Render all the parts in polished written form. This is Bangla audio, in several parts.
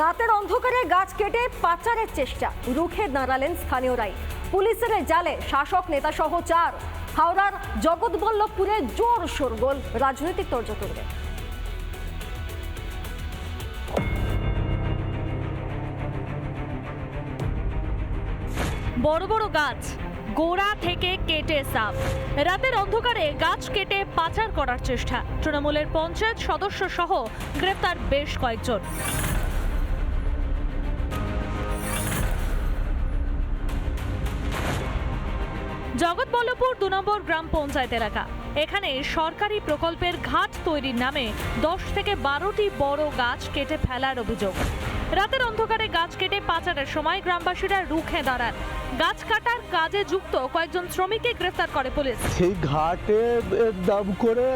রাতের অন্ধকারে গাছ কেটে পাচারের চেষ্টা রুখে দাঁড়ালেন স্থানীয়রাই। পুলিশের জালে শাসক নেতা সহ 4। হাওড়ার জগৎবল্লভপুরে জোর শোরগোল, রাজনৈতিক তোড়জোড়। বড় বড় গাছ গোড়া থেকে কেটে সাফ। রাতের অন্ধকারে গাছ কেটে পাচার করার চেষ্টা। তৃণমূলের পঞ্চায়েত সদস্য সহ গ্রেপ্তার বেশ কয়েকজন। জগৎবল্লভপুর 2 নম্বর গ্রাম পঞ্চায়েত এলাকা। এখানে সরকারি প্রকল্পের ঘাট তৈরির নামে 10 থেকে 12টি বড় গাছ কেটে ফেলার অভিযোগ। রাতের অন্ধকারে গাছ কেটে পাচারের সময় গ্রামবাসীরা রুখে দাঁড়ান। গাছ কাটার কাজে যুক্ত কয়েকজন শ্রমিককে গ্রেফতার করে পুলিশ। সেই ঘাটে দাম করে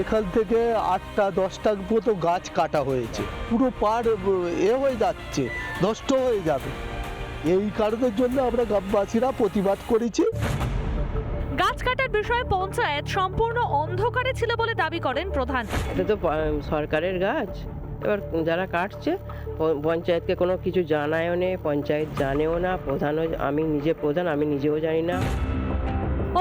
এখান থেকে 8টা 10টা মতো গাছ কাটা হয়েছে। পুরো পাড় হয়ে যাচ্ছে, নষ্ট হয়ে যাবে। এই কারণের জন্য আমরা গ্রামবাসীরা প্রতিবাদ করেছি। গাছ কাটার বিষয়ে পঞ্চায়েত সম্পূর্ণ অন্ধকারে ছিল বলে দাবি করেন প্রধান। এটা তো সরকারের গাছ, এবার যারা কাটছে পঞ্চায়েতকে কোনো কিছু জানায়ও নেই, পঞ্চায়েত জানেও না, প্রধানও, আমি নিজে প্রধান, আমি নিজেও জানি না।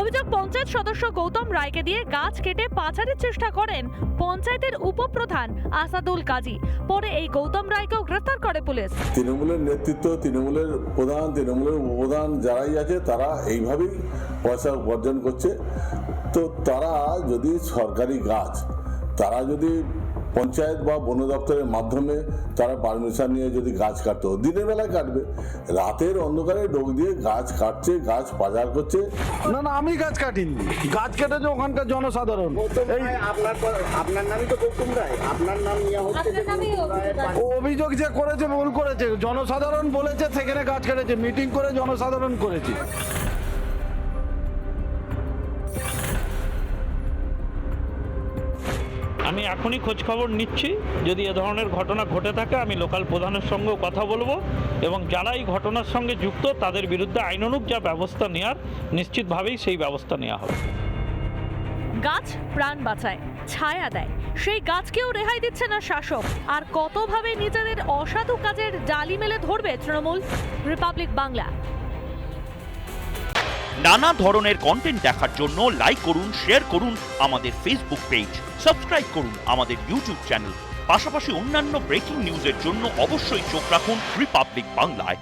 অভিযোগ পঞ্চায়েত সদস্য গৌতম রায়কে দিয়ে গাছ কেটে পাচারের চেষ্টা করেন পঞ্চায়েতের উপপ্রধান আসাদুল কাজী। পরে এই গৌতম রায়কেও গ্রেফতার করে পুলিশ। তৃণমূলের নেতৃত্ব, তৃণমূলের প্রধান, তৃণমূলের উপপ্রধান যারাই আছে তারা এইভাবেই পয়সা উপার্জন করছে। তো তারা যদি সরকারি গাছ, তারা যদি পঞ্চায়েত বা বন দপ্তরের মাধ্যমে তারা পারমিশন নিয়ে যদি গাছ কাটতো, দিনের বেলায় কাটবে, রাতের অন্ধকারে ডোক দিয়ে গাছ কাটছে, গাছ পাচার করছে। না, আমি গাছ কাটিনি, গাছ কেটেছে ওখানকার জনসাধারণ। আপনার নামই তো গৌতম রায়, আপনার নাম নিয়ে হচ্ছে। অভিযোগ যে করেছে ভুল করেছে, জনসাধারণ বলেছে সেখানে গাছ কেটেছে, মিটিং করে জনসাধারণ করেছে। আমি এখনই খোঁজ খবর নিচ্ছি, যদি এ ধরনের ঘটনা ঘটে থাকে আমি লোকাল প্রধানের সঙ্গেও কথা বলবো এবং যারা এই ঘটনার সঙ্গে যুক্ত তাদের বিরুদ্ধে আইনানুগ যা ব্যবস্থা নেওয়ার নিশ্চিতভাবেই সেই ব্যবস্থা নেওয়া হবে। গাছ প্রাণ বাঁচায়, ছায়া দেয়, সেই গাছকেও রেহাই দিচ্ছে না শাসক। আর কতভাবে নিজেদের অসাধু কাজের জালি মেলে ধরবে তৃণমূল? রিপাবলিক বাংলা। নানা ধরনের কন্টেন্ট দেখার জন্য লাইক করুন, শেয়ার করুন আমাদের ফেসবুক পেজ, সাবস্ক্রাইব করুন আমাদের ইউটিউব চ্যানেল। পাশাপাশি অন্যান্য ব্রেকিং নিউজের জন্য অবশ্যই চোখ রাখুন রিপাবলিক বাংলায়।